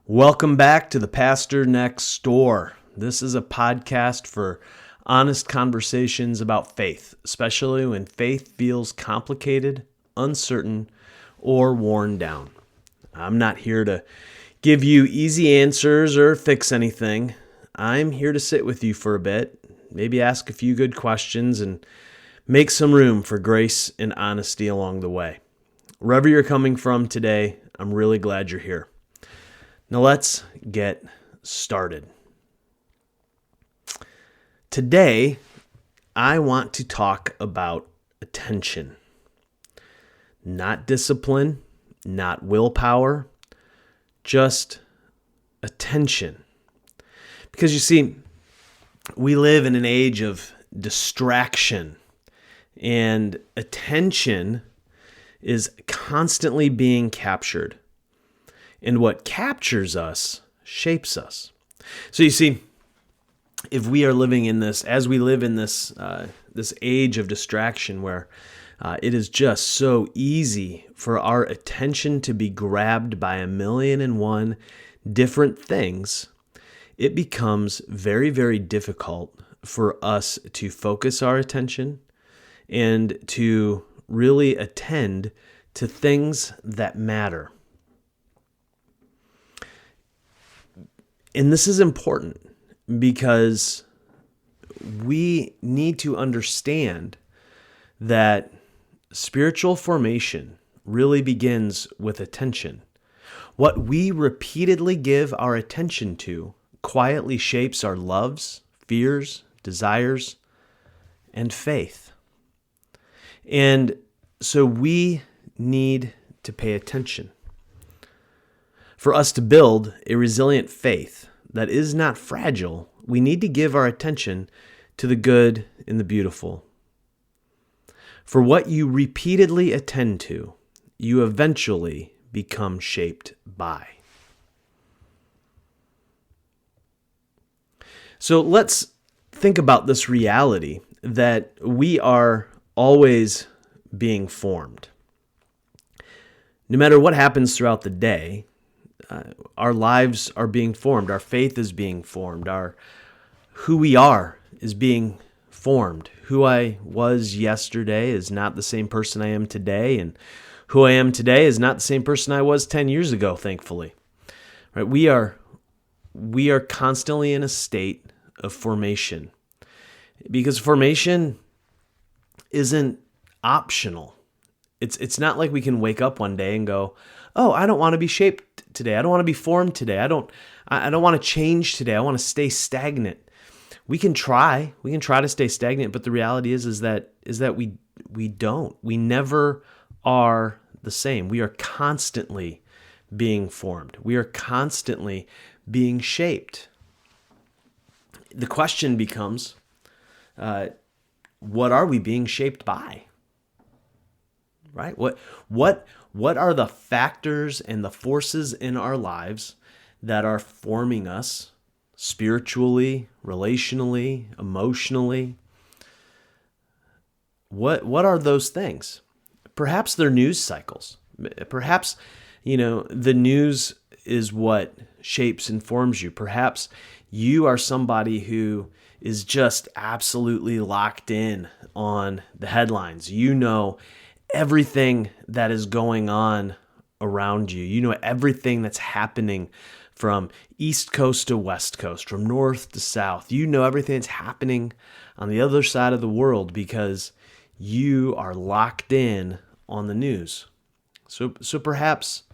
Welcome back to the Pastor Next Door. This is a podcast for honest conversations about faith, especially when faith feels complicated, uncertain, or worn down. I'm not here to give you easy answers or fix anything. I'm here to sit with you for a bit, maybe ask a few good questions, and make some room for grace and honesty along the way. Wherever you're coming from today, I'm really glad you're here. Now let's get started. Today, I want to talk about attention. Not discipline, not willpower, just attention. Because you see, we live in an age of distraction, and attention is constantly being captured. And what captures us shapes us. So you see, if we are living in this, as we live in this this age of distraction where it is just so easy for our attention to be grabbed by 1,000,001 different things, it becomes very, very difficult for us to focus our attention and to really attend to things that matter. And this is important because we need to understand that spiritual formation really begins with attention. What we repeatedly give our attention to quietly shapes our loves, fears, desires, and faith. And so we need to pay attention. For us to build a resilient faith that is not fragile, we need to give our attention to the good and the beautiful. For what you repeatedly attend to, you eventually become shaped by. So let's think about this reality that we are always being formed. No matter what happens throughout the day, our lives are being formed. Our faith is being formed. Who we are is being formed. Who I was yesterday is not the same person I am today, and who I am today is not the same person I was 10 years ago, thankfully. Right? We are constantly in a state of formation because formation isn't optional. It's not like we can wake up one day and go, "Oh, I don't want to be shaped today. I don't want to be formed today. I don't want to change today. I want to stay stagnant." We can try to stay stagnant, but the reality is that we don't. We never are the same. We are constantly being formed. We are constantly being shaped. The question becomes, what are we being shaped by? Right? What are the factors and the forces in our lives that are forming us spiritually, relationally, emotionally? What are those things? Perhaps they're news cycles. Perhaps, the news is what shapes and forms you. Perhaps you are somebody who is just absolutely locked in on the headlines. You know everything that is going on around you. You know everything that's happening from East Coast to West Coast, from North to South. You know everything that's happening on the other side of the world because you are locked in on the news. So perhaps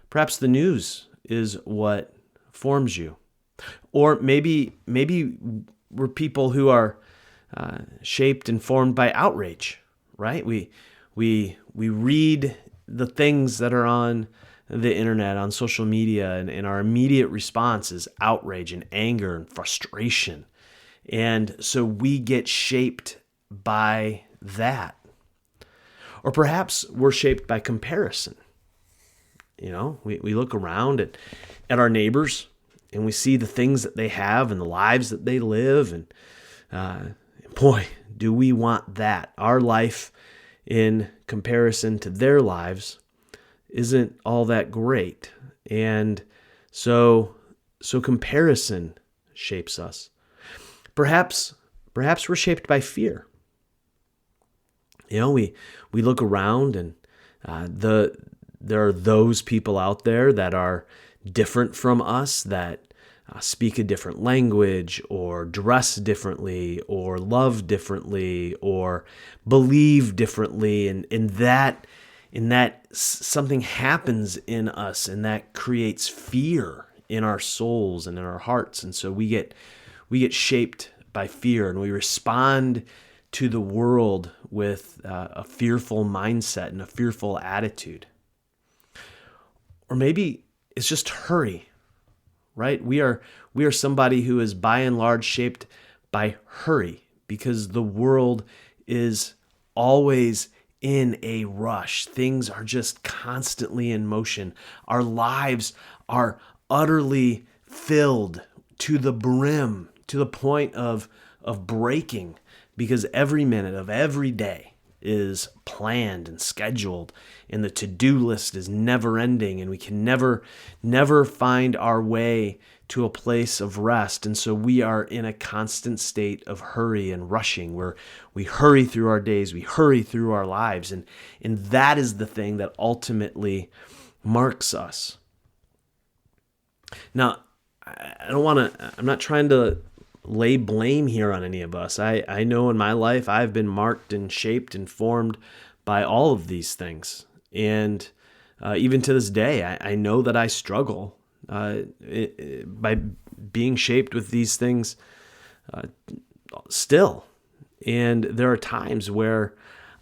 the news is what forms you. Or maybe we're people who are shaped and formed by outrage, right? We read the things that are on the internet, on social media, and our immediate response is outrage and anger and frustration. And so we get shaped by that. Or perhaps we're shaped by comparison. We look around at our neighbors and we see the things that they have and the lives that they live. And boy, do we want that. Our life in comparison to their lives isn't all that great. And So comparison shapes us. Perhaps we're shaped by fear. We look around and there are those people out there that are different from us, that speak a different language or dress differently or love differently or believe differently, and in that something happens in us, and that creates fear in our souls and in our hearts. And so we get shaped by fear, and we respond to the world with a fearful mindset and a fearful attitude. Or maybe it's just hurry, right? We are somebody who is by and large shaped by hurry, because the world is always in a rush. Things are just constantly in motion. Our lives are utterly filled to the brim, to the point of breaking, because every minute of every day is planned and scheduled, and the to-do list is never ending, and we can never find our way to a place of rest. And so we are in a constant state of hurry and rushing, where we hurry through our days, we hurry through our lives, and that is the thing that ultimately marks us. Now, I'm not trying to lay blame here on any of us. I know in my life I've been marked and shaped and formed by all of these things. And even to this day, I know that I struggle by being shaped with these things still. And there are times where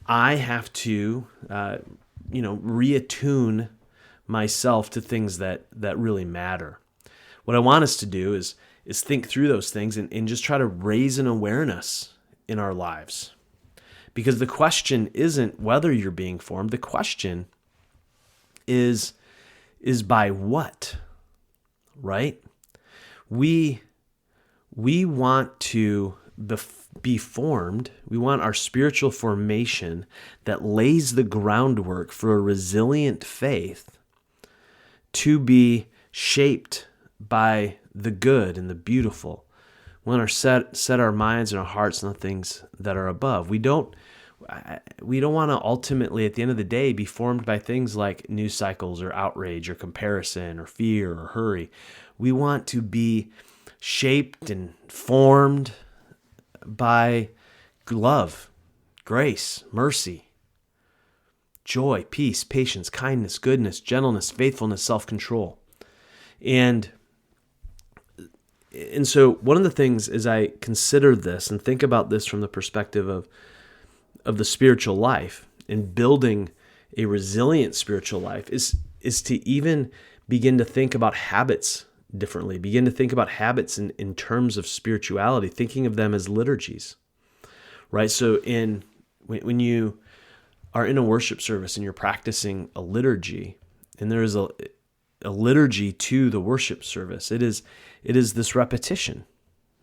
I have to, reattune myself to things that really matter. What I want us to do is think through those things and just try to raise an awareness in our lives. Because the question isn't whether you're being formed. The question is by what, right? We want to be formed. We want our spiritual formation that lays the groundwork for a resilient faith to be shaped by the good and the beautiful. We want to set our minds and our hearts on the things that are above. We don't want to ultimately, at the end of the day, be formed by things like news cycles or outrage or comparison or fear or hurry. We want to be shaped and formed by love, grace, mercy, joy, peace, patience, kindness, goodness, gentleness, faithfulness, self-control. And so one of the things as I consider this and think about this from the perspective of the spiritual life and building a resilient spiritual life is to even begin to think about habits differently, begin to think about habits in terms of spirituality, thinking of them as liturgies, right? So when you are in a worship service and you're practicing a liturgy, and there is a liturgy to the worship service, it is this repetition,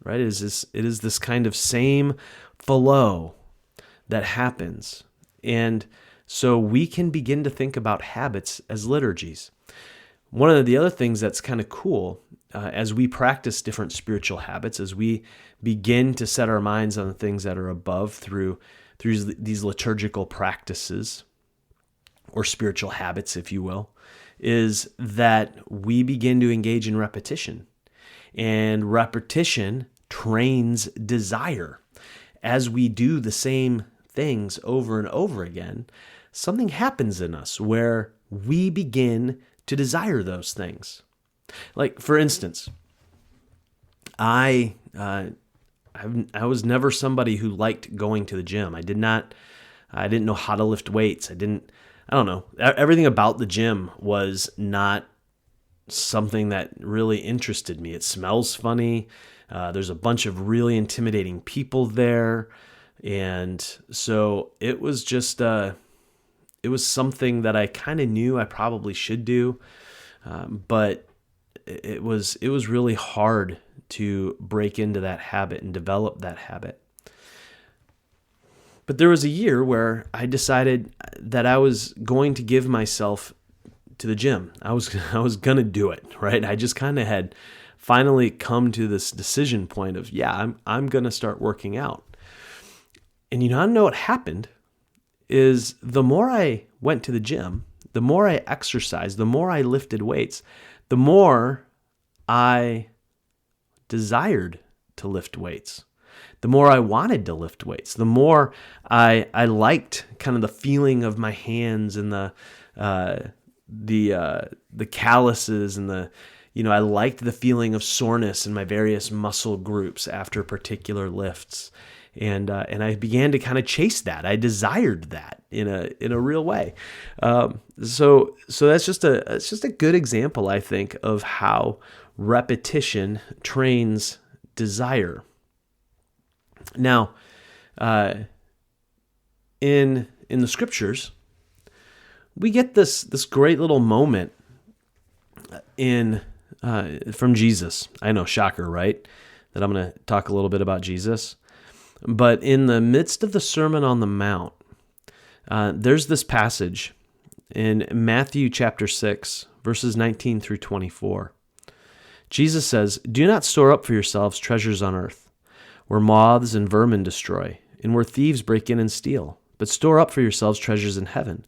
right? It is this kind of same flow that happens. And so we can begin to think about habits as liturgies. One of the other things that's kind of cool as we practice different spiritual habits, as we begin to set our minds on the things that are above through these liturgical practices or spiritual habits, if you will, is that we begin to engage in repetition. And repetition trains desire. As we do the same things over and over again, something happens in us where we begin to desire those things. Like, for instance, I was never somebody who liked going to the gym. I didn't know how to lift weights. I don't know. Everything about the gym was not something that really interested me. It smells funny. There's a bunch of really intimidating people there. And so it was just, it was something that I kind of knew I probably should do. But it was really hard to break into that habit and develop that habit. But there was a year where I decided that I was going to give myself to the gym. I was I was gonna do it, right? I just kind of had finally come to this decision point of, yeah, I'm gonna start working out. And I know what happened is the more I went to the gym, the more I exercised, the more I lifted weights, the more I desired to lift weights. The more I wanted to lift weights, the more I liked kind of the feeling of my hands and the calluses and I liked the feeling of soreness in my various muscle groups after particular lifts. And I began to kind of chase that. I desired that in a real way. So that's just a good example, I think, of how repetition trains desire. Now, in the scriptures, we get this great little moment from Jesus. I know, shocker, right? That I'm going to talk a little bit about Jesus. But in the midst of the Sermon on the Mount, there's this passage in Matthew chapter 6, verses 19 through 24. Jesus says, "Do not store up for yourselves treasures on earth, where moths and vermin destroy, and where thieves break in and steal. But store up for yourselves treasures in heaven,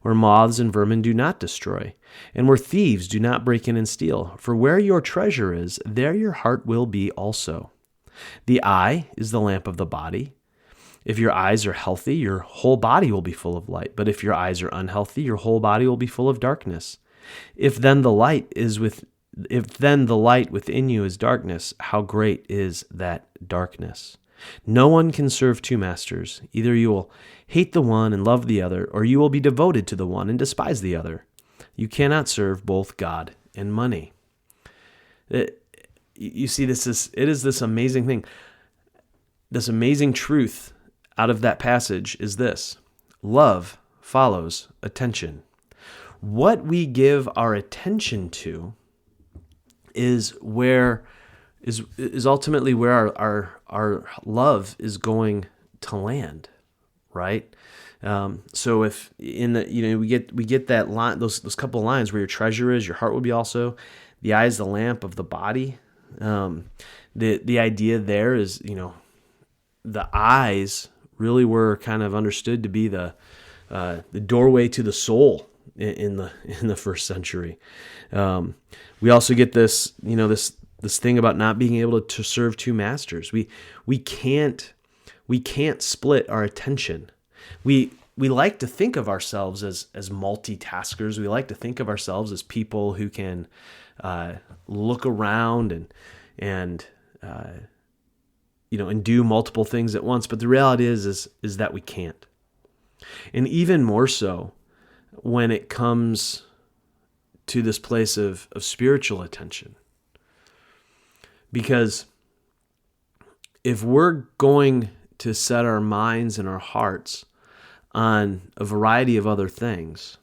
where moths and vermin do not destroy, and where thieves do not break in and steal. For where your treasure is, there your heart will be also. The eye is the lamp of the body. If your eyes are healthy, your whole body will be full of light. But if your eyes are unhealthy, your whole body will be full of darkness. If then the light within you is darkness, how great is that darkness? No one can serve two masters. Either you will hate the one and love the other, or you will be devoted to the one and despise the other. You cannot serve both God and money." You see, it is this amazing thing. This amazing truth out of that passage is this: love follows attention. What we give our attention to is ultimately where our love is going to land, right? So if in the we get that line, those couple of lines, where your treasure is, your heart will be also. The eye is the lamp of the body. The idea there is, the eyes really were kind of understood to be the doorway to the soul in the first century. We also get this, this thing about not being able to serve two masters. We can't split our attention. We like to think of ourselves as multitaskers. We like to think of ourselves as people who can look around and do multiple things at once. But the reality is that we can't. And even more so when it comes to this place of spiritual attention. Because if we're going to set our minds and our hearts on a variety of other things,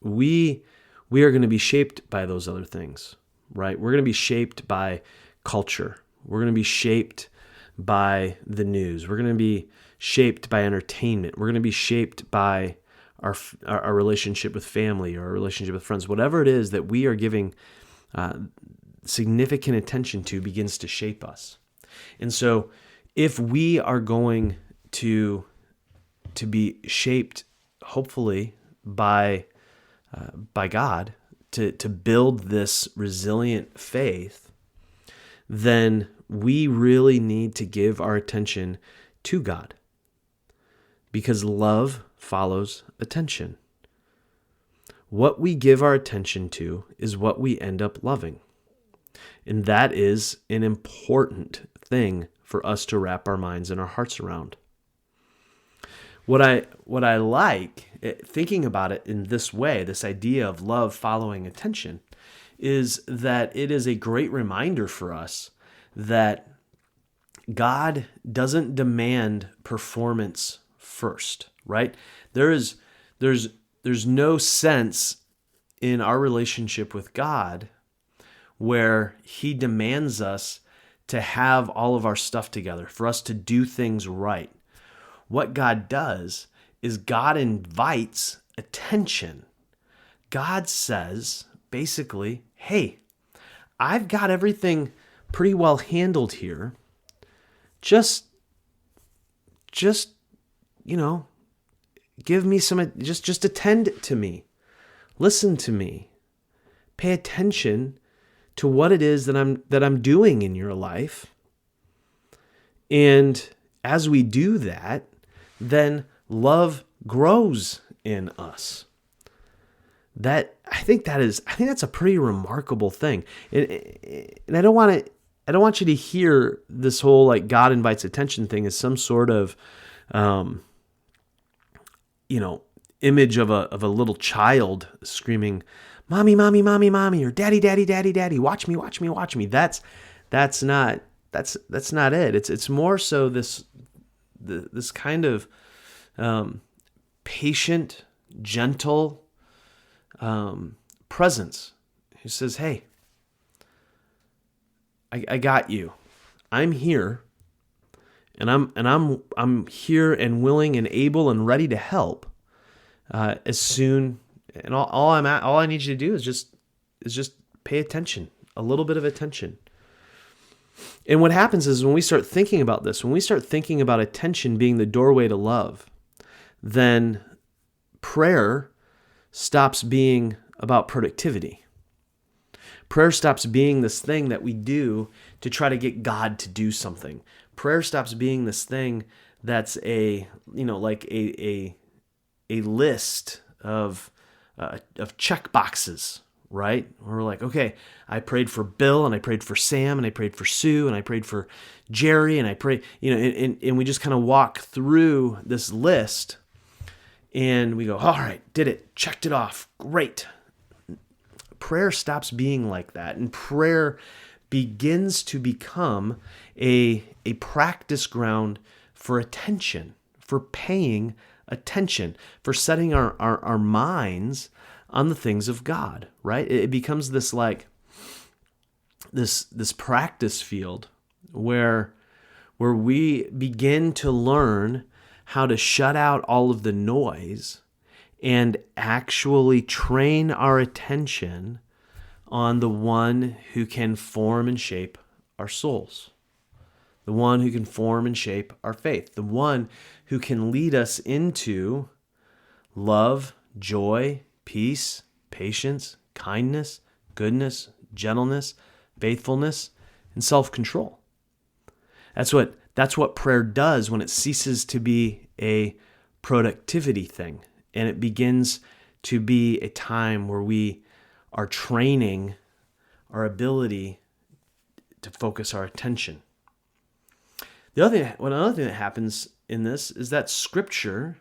we are going to be shaped by those other things, right? We're going to be shaped by culture. We're going to be shaped by the news. We're going to be shaped by entertainment. We're going to be shaped by our relationship with family or our relationship with friends. Whatever it is that we are giving significant attention to begins to shape us. And so if we are going to be shaped, hopefully, by God, to build this resilient faith, then we really need to give our attention to God, because love follows attention. What we give our attention to is what we end up loving. And that is an important thing for us to wrap our minds and our hearts around. What I like, thinking about it in this way, this idea of love following attention, is that it is a great reminder for us that God doesn't demand performance first, right? There's no sense in our relationship with God where He demands us to have all of our stuff together, for us to do things right. What God does is God invites attention. God says basically, hey, I've got everything pretty well handled here. Just, give me just attend to me. Listen to me. Pay attention to what it is that I'm doing in your life. And as we do that, then love grows in us. I think that's a pretty remarkable thing. And I don't want you to hear this whole like God invites attention thing as some sort of image of a little child screaming, "Mommy, mommy, mommy, mommy," or "Daddy, daddy, daddy, daddy, watch me, watch me, watch me." That's not it. It's more so this kind of patient, gentle presence who says, "Hey, I got you. I'm here, and I'm here and willing and able and ready to help as soon. And all I need you to do is just pay attention, a little bit of attention." And what happens is when we start thinking about this, when we start thinking about attention being the doorway to love, then prayer stops being about productivity. Prayer stops being this thing that we do to try to get God to do something. Prayer stops being this thing that's a list of check boxes, right? We're like, okay, I prayed for Bill, and I prayed for Sam, and I prayed for Sue, and I prayed for Jerry, and I prayed, and we just kind of walk through this list, and we go, all right, did it, checked it off, great. Prayer stops being like that, and prayer begins to become a practice ground for attention, for paying attention, for setting our minds on the things of God, right? It becomes this like this practice field where we begin to learn how to shut out all of the noise and actually train our attention on the one who can form and shape our souls, the one who can form and shape our faith, the one who can lead us into love, joy, peace, patience, kindness, goodness, gentleness, faithfulness, and self-control. That's what prayer does when it ceases to be a productivity thing, and it begins to be a time where we are training our ability to focus our attention. Another thing that happens in this is that scripture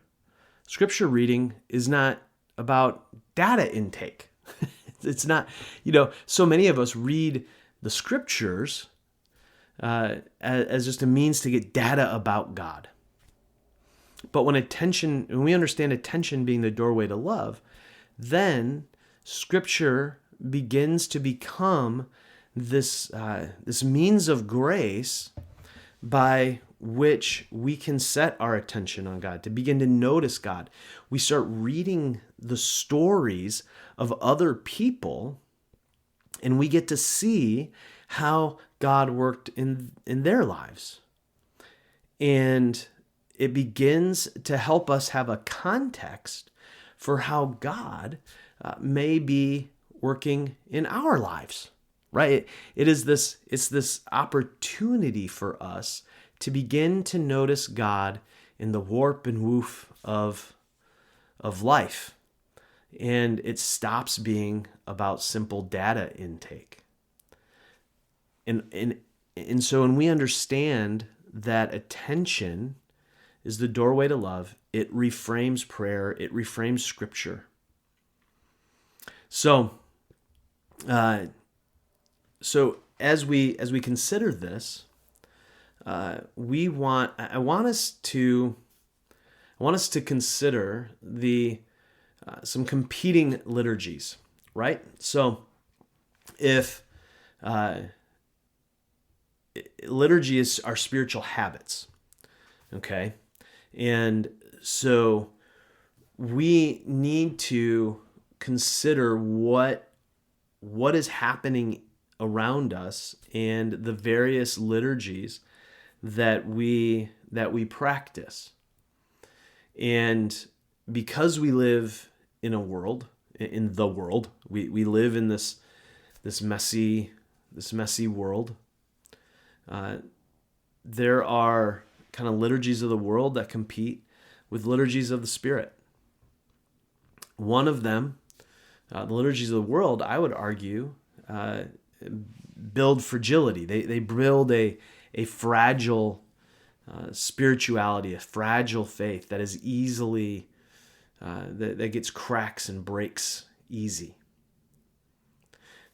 reading is not about data intake. It's not, so many of us read the scriptures as just a means to get data about God. But when we understand attention being the doorway to love, then scripture begins to become this means of grace by which we can set our attention on God, to begin to notice God. We start reading the stories of other people, and we get to see how God worked in their lives. And it begins to help us have a context for how God may be working in our lives, right? It's this opportunity for us to begin to notice God in the warp and woof of life. And it stops being about simple data intake. And so when we understand that attention is the doorway to love, it reframes prayer, it reframes scripture. So as we consider this, I want us to consider some competing liturgies, right? So if liturgy is our spiritual habits, okay? And so we need to consider what is happening around us and the various liturgies that we practice. And because we live in the world, we live in this messy world. There are kind of liturgies of the world that compete with liturgies of the Spirit. One of them, the liturgies of the world, I would argue, build fragility. They build a fragile spirituality, a fragile faith that is easily, that gets cracks and breaks easy.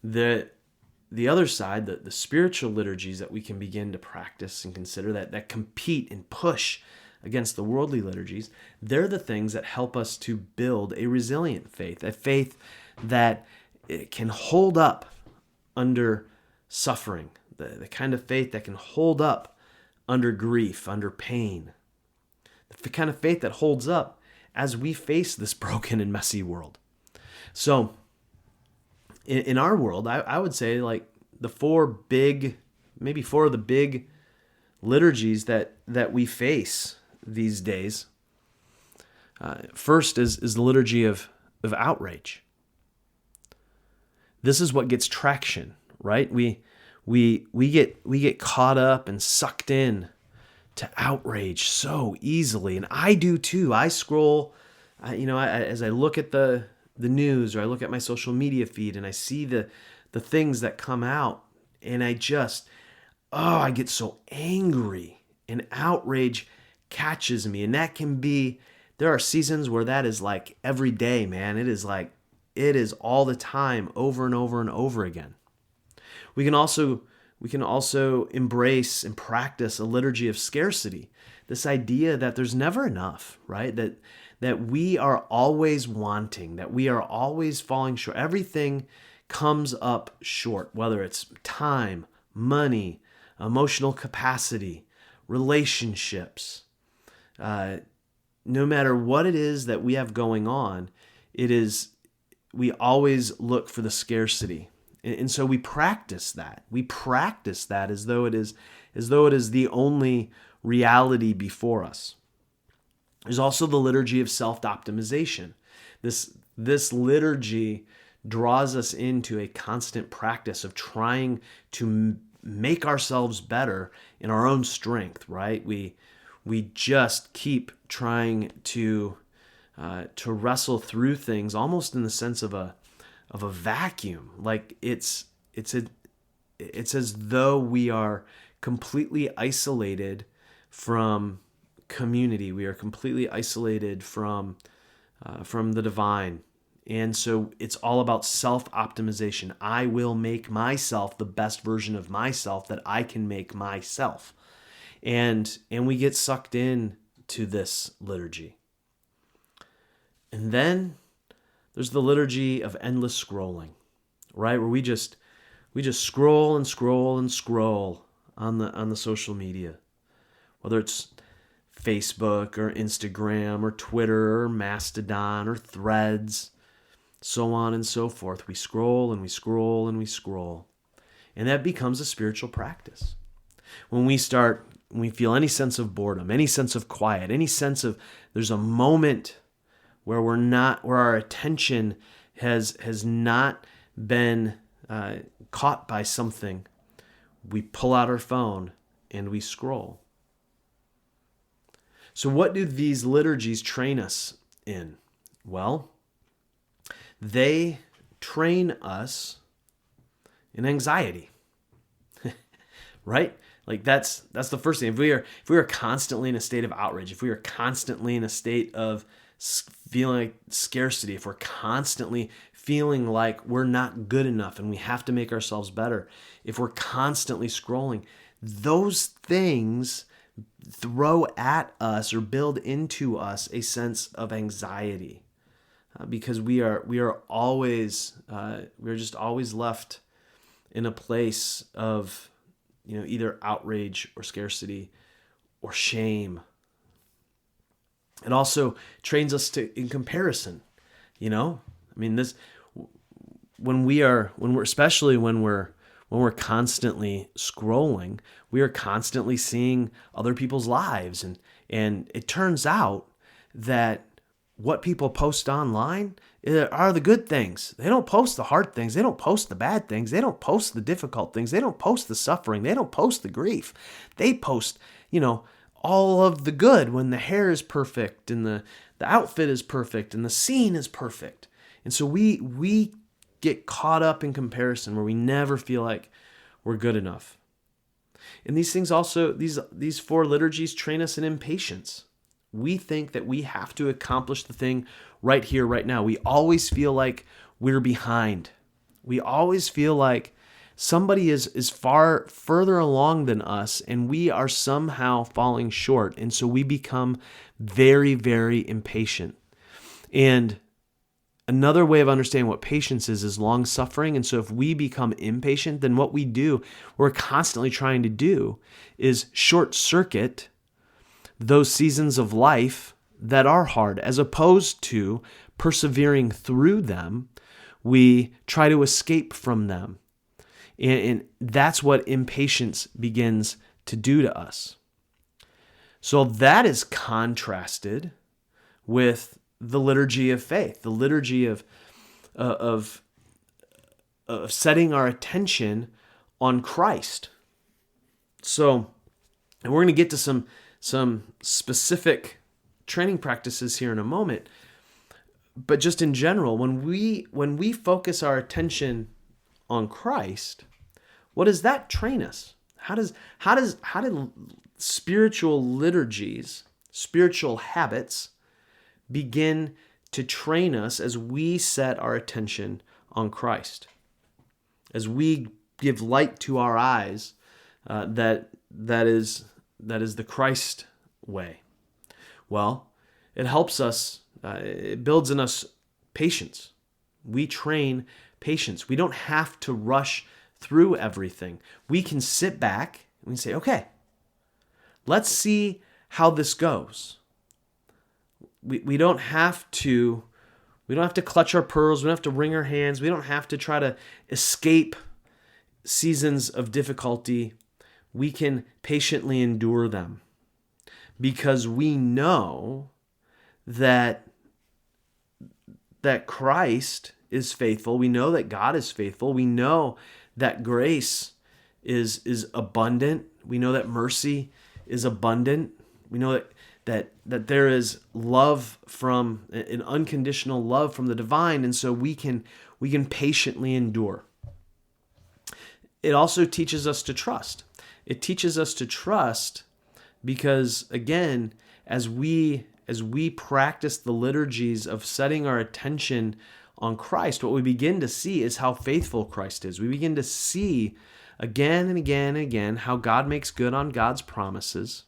The other side, the spiritual liturgies that we can begin to practice and consider that compete and push against the worldly liturgies, they're the things that help us to build a resilient faith, a faith that it can hold up under suffering, the kind of faith that can hold up under grief, under pain, the kind of faith that holds up as we face this broken and messy world. So in our world, I would say like maybe four of the big liturgies that we face these days. First is the liturgy of outrage. This is what gets traction, right? We get caught up and sucked in to outrage so easily, and I do too. I scroll, as I look at the news, or I look at my social media feed and I see the things that come out, and I get so angry, and outrage catches me. And there are seasons where that is like every day, man. It is all the time, over and over and over again. We can also embrace and practice a liturgy of scarcity. This idea that there's never enough, right? That we are always wanting, that we are always falling short. Everything comes up short, whether it's time, money, emotional capacity, relationships. No matter what it is that we have going on, we always look for the scarcity. And so we practice that. We practice that as though it is the only reality before us. There's also the liturgy of self-optimization. This liturgy draws us into a constant practice of trying to make ourselves better in our own strength, right? We just keep trying to wrestle through things almost in the sense of a vacuum. Like it's as though we are completely isolated from community. We are completely isolated from the divine. And so it's all about self-optimization. I will make myself the best version of myself that I can make myself. And we get sucked in to this liturgy. And then there's the liturgy of endless scrolling, right? Where we just scroll and scroll and scroll on the social media, whether it's Facebook or Instagram or Twitter or Mastodon or Threads, so on and so forth. We scroll and we scroll and we scroll. And that becomes a spiritual practice. When we feel any sense of boredom, any sense of quiet, any sense of there's a moment where our attention has not been caught by something, we pull out our phone and we scroll. So what do these liturgies train us in? Well, they train us in anxiety, right? Like that's the first thing. If we are constantly in a state of outrage, if we are constantly in a state of feeling like scarcity, if we're constantly feeling like we're not good enough and we have to make ourselves better, if we're constantly scrolling, those things throw at us or build into us a sense of anxiety, because we're just always left in a place of either outrage or scarcity or shame. It also trains us in comparison. I mean, this especially when we're constantly scrolling, we are constantly seeing other people's lives, and it turns out that what people post online are the good things. They don't post the hard things. They don't post the bad things. They don't post the difficult things. They don't post the suffering. They don't post the grief. They post, all of the good, when the hair is perfect and the outfit is perfect and the scene is perfect. And so we get caught up in comparison where we never feel like we're good enough. And these things also, these 4 liturgies train us in impatience. We think that we have to accomplish the thing right here, right now. We always feel like we're behind. We always feel like somebody is far further along than us, and we are somehow falling short. And so we become very, very impatient. And another way of understanding what patience is long suffering. And so if we become impatient, then what we're constantly trying to do is short circuit those seasons of life that are hard. As opposed to persevering through them, we try to escape from them. And that's what impatience begins to do to us. So that is contrasted with the liturgy of faith, the liturgy of setting our attention on Christ. So, and we're going to get to some specific training practices here in a moment, but just in general, when we focus our attention on Christ, what does that train us? How do spiritual liturgies, spiritual habits begin to train us as we set our attention on Christ, as we give light to our eyes? That is the Christ way. Well, it helps us. It builds in us patience. We train patience. We don't have to rush through everything. We can sit back and we say, okay, let's see how this goes. We don't have to clutch our pearls. We don't have to wring our hands. We don't have to try to escape seasons of difficulty. We can patiently endure them because we know that Christ is faithful. We know that God is faithful. We know that grace is abundant. We know that mercy is abundant. We know that there is love from an unconditional love from the divine, and so we can patiently endure. It also teaches us to trust. It teaches us to trust because, again, as we practice the liturgies of setting our attention on Christ, what we begin to see is how faithful Christ is. We begin to see again and again and again how God makes good on God's promises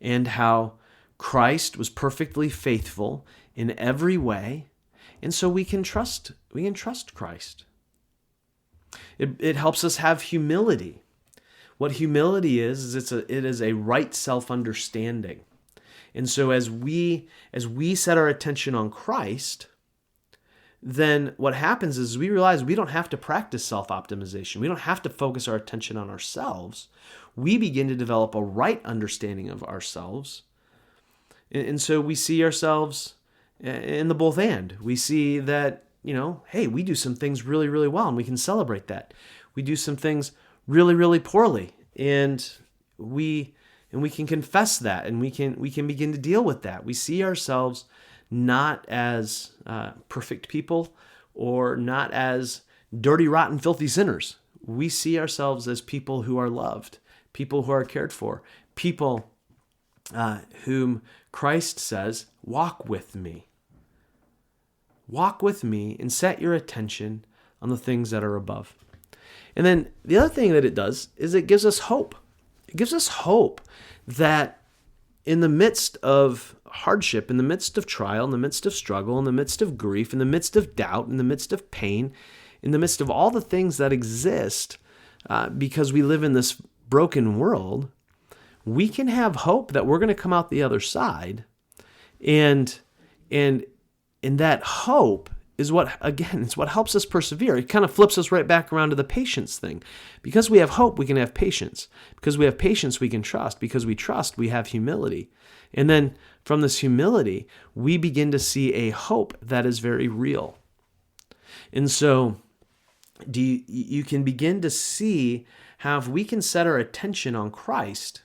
and how Christ was perfectly faithful in every way. And so we can trust Christ. It helps us have humility. What humility is it is a right self-understanding. And so as we set our attention on Christ, then what happens is we realize we don't have to practice self-optimization. We don't have to focus our attention on ourselves. We begin to develop a right understanding of ourselves. And so we see ourselves in the both and. We see that, hey, we do some things really, really well, and we can celebrate that. We do some things really, really poorly, and we can confess that, and we can begin to deal with that. We see ourselves not as perfect people or not as dirty, rotten, filthy sinners. We see ourselves as people who are loved, people who are cared for, people whom Christ says, walk with me. Walk with me and set your attention on the things that are above. And then the other thing that it does is it gives us hope. It gives us hope that in the midst of hardship, in the midst of trial, in the midst of struggle, in the midst of grief, in the midst of doubt, in the midst of pain, in the midst of all the things that exist because we live in this broken world, we can have hope that we're going to come out the other side. And that hope is what, again, it's what helps us persevere. It kind of flips us right back around to the patience thing. Because we have hope, we can have patience. Because we have patience, we can trust. Because we trust, we have humility. And then from this humility, we begin to see a hope that is very real. And so you can begin to see how if we can set our attention on Christ,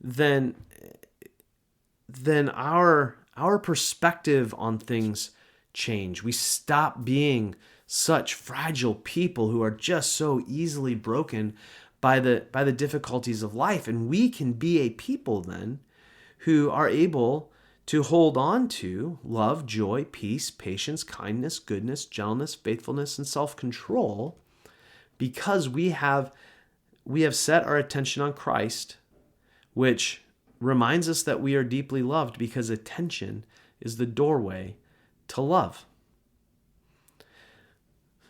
then our perspective on things change. We stop being such fragile people who are just so easily broken by the difficulties of life, and we can be a people then who are able to hold on to love, joy, peace, patience, kindness, goodness, gentleness, faithfulness, and self-control, because we have set our attention on Christ, which reminds us that we are deeply loved, because attention is the doorway to love.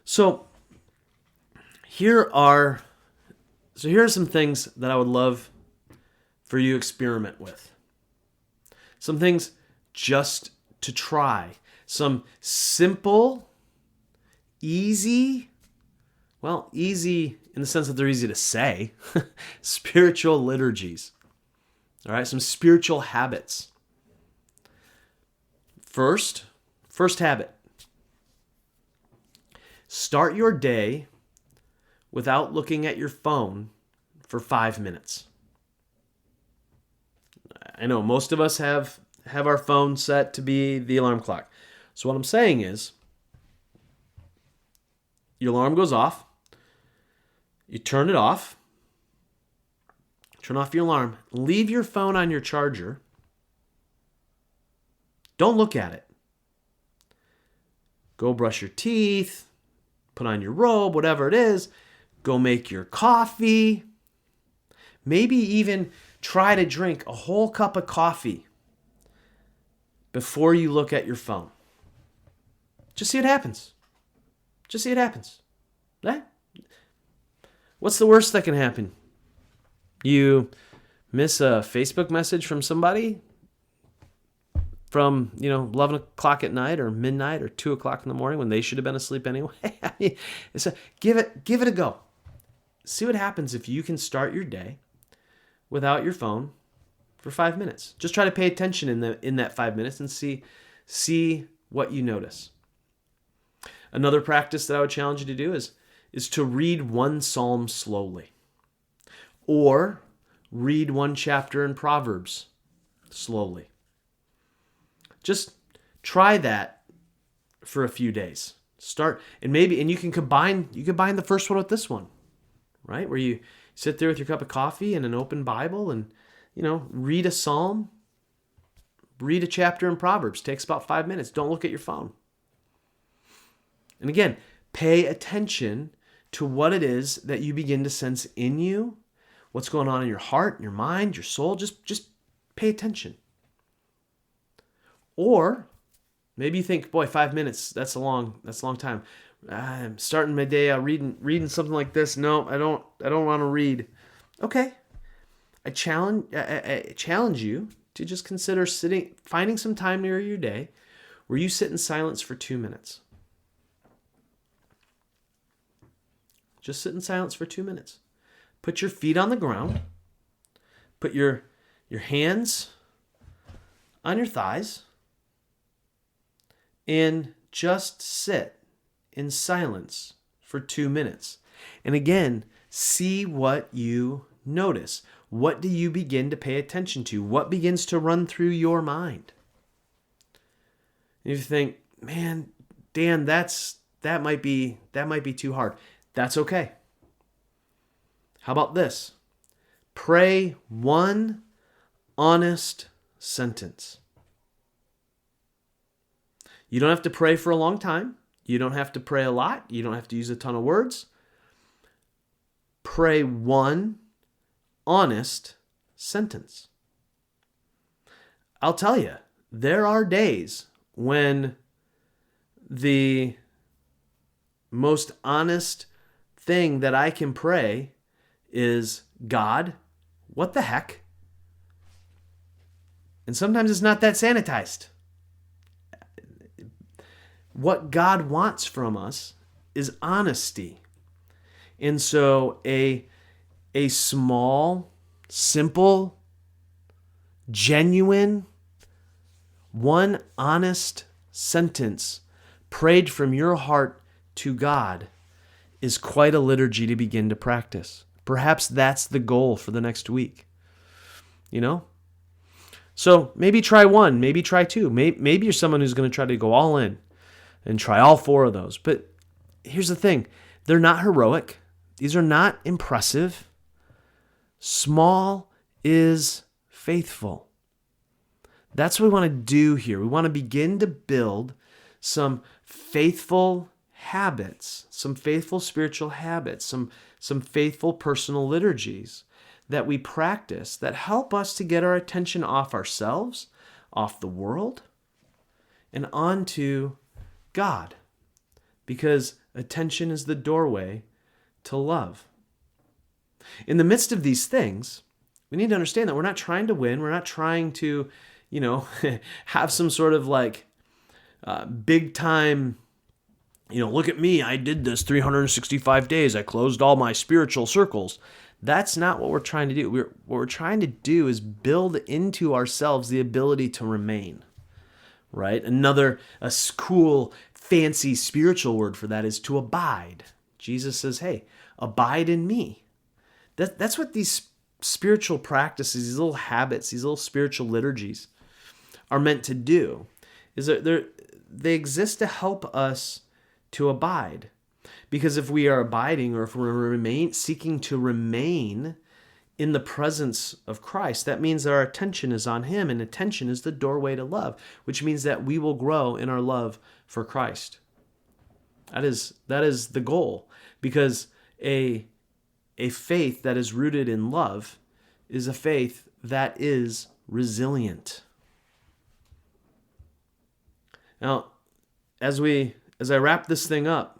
So here are some things that I would love for you to experiment with. Some things just to try. Some simple, easy in the sense that they're easy to say, spiritual liturgies. All right, some spiritual habits. First habit. Start your day without looking at your phone for 5 minutes. I know most of us have our phone set to be the alarm clock. So what I'm saying is, your alarm goes off, you turn it off, turn off your alarm, leave your phone on your charger, don't look at it. Go brush your teeth, put on your robe, whatever it is, go make your coffee, maybe even try to drink a whole cup of coffee before you look at your phone. Just see what happens. Just see what happens. Right? What's the worst that can happen? You miss a Facebook message from somebody from 11 o'clock at night or midnight or 2 o'clock in the morning when they should have been asleep anyway. I mean, give it a go. See what happens if you can start your day without your phone for 5 minutes. Just try to pay attention in that 5 minutes and see what you notice. Another practice that I would challenge you to do is to read one psalm slowly, or read one chapter in Proverbs slowly. Just try that for a few days. Start, and you can combine the first one with this one, right? Where you sit there with your cup of coffee and an open Bible and, read a psalm, read a chapter in Proverbs. Takes about 5 minutes. Don't look at your phone. And again, pay attention to what it is that you begin to sense in you, what's going on in your heart, your mind, your soul. Just pay attention. Or maybe you think, boy, 5 minutes, that's a long time. I'm starting my day out reading something like this. No, I don't want to read. Okay. I challenge you to just consider finding some time near your day where you sit in silence for 2 minutes. Just sit in silence for 2 minutes. Put your feet on the ground. Put your hands on your thighs. And just sit in silence for 2 minutes. And again, see what you notice. What do you begin to pay attention to? What begins to run through your mind? And if you think, man, Dan, that might be too hard. That's okay. How about this? Pray one honest sentence. You don't have to pray for a long time. You don't have to pray a lot. You don't have to use a ton of words. Pray one honest sentence. I'll tell you, there are days when the most honest thing that I can pray is, God, what the heck? And sometimes it's not that sanitized. what God wants from us is honesty. And so a small, simple, genuine, one honest sentence prayed from your heart to God is quite a liturgy to begin to practice. Perhaps that's the goal for the next week. You know? So maybe try one, maybe try two. Maybe you're someone who's going to try to go all in and try all four of those. But here's the thing. They're not heroic. These are not impressive. Small is faithful. That's what we want to do here. We want to begin to build some faithful habits, some faithful spiritual habits, some faithful personal liturgies that we practice that help us to get our attention off ourselves, off the world, and onto God. Because attention is the doorway to love. In the midst of these things, we need to understand that we're not trying to win. We're not trying to, have some sort of big time, look at me, I did this 365 days. I closed all my spiritual circles. That's not what we're trying to do. What we're trying to do is build into ourselves the ability to remain, right? A cool, fancy spiritual word for that is to abide. Jesus says, hey, abide in me. That's what these spiritual practices, these little habits, these little spiritual liturgies are meant to do. Is that they exist to help us to abide. Because if we are abiding, or if we're seeking to remain in the presence of Christ, that means that our attention is on Him, and attention is the doorway to love, which means that we will grow in our love for Christ. That is the goal, because a faith that is rooted in love is a faith that is resilient. Now, as I wrap this thing up,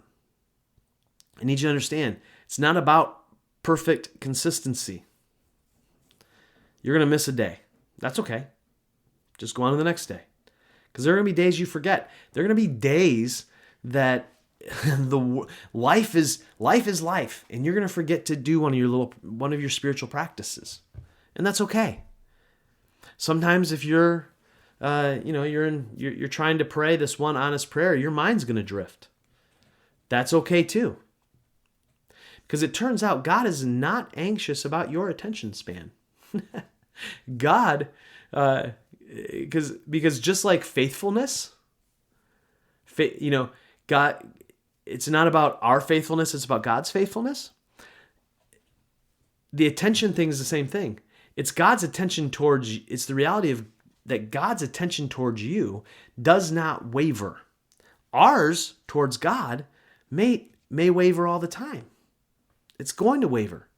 I need you to understand, it's not about perfect consistency. You're going to miss a day. That's okay. Just go on to the next day. Because there are going to be days you forget. There are going to be days that life is life, and you're going to forget to do one of your spiritual practices. And that's okay. Sometimes if you're trying to pray this one honest prayer, your mind's going to drift. That's okay too. Because it turns out God is not anxious about your attention span. God, because just like faithfulness, God, it's not about our faithfulness, it's about God's faithfulness. The attention thing is the same thing. It's God's attention towards you. It's the reality of that God's attention towards you does not waver. Ours towards God may waver all the time. It's going to waver.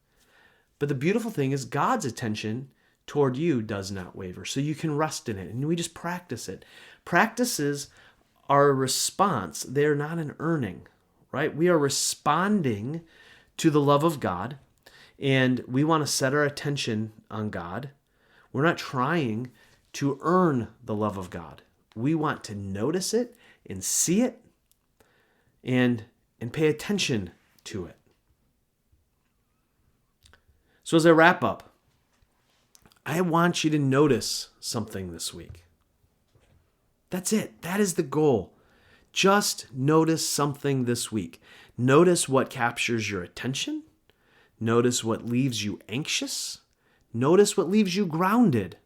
But the beautiful thing is God's attention toward you does not waver. So you can rest in it. And we just practice it. Practices are a response. They're not an earning, right? We are responding to the love of God. And we want to set our attention on God. We're not trying to earn the love of God. We want to notice it and see it and pay attention to it. So as I wrap up, I want you to notice something this week. That's it. That is the goal. Just notice something this week. Notice what captures your attention. Notice what leaves you anxious. Notice what leaves you grounded.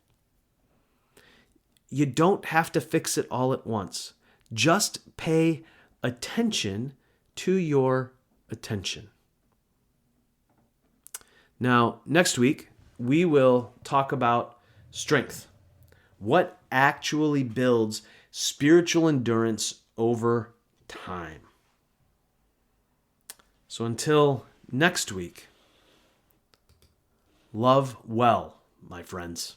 You don't have to fix it all at once. Just pay attention to your attention. Now, next week, we will talk about strength. What actually builds spiritual endurance over time? So until next week, love well, my friends.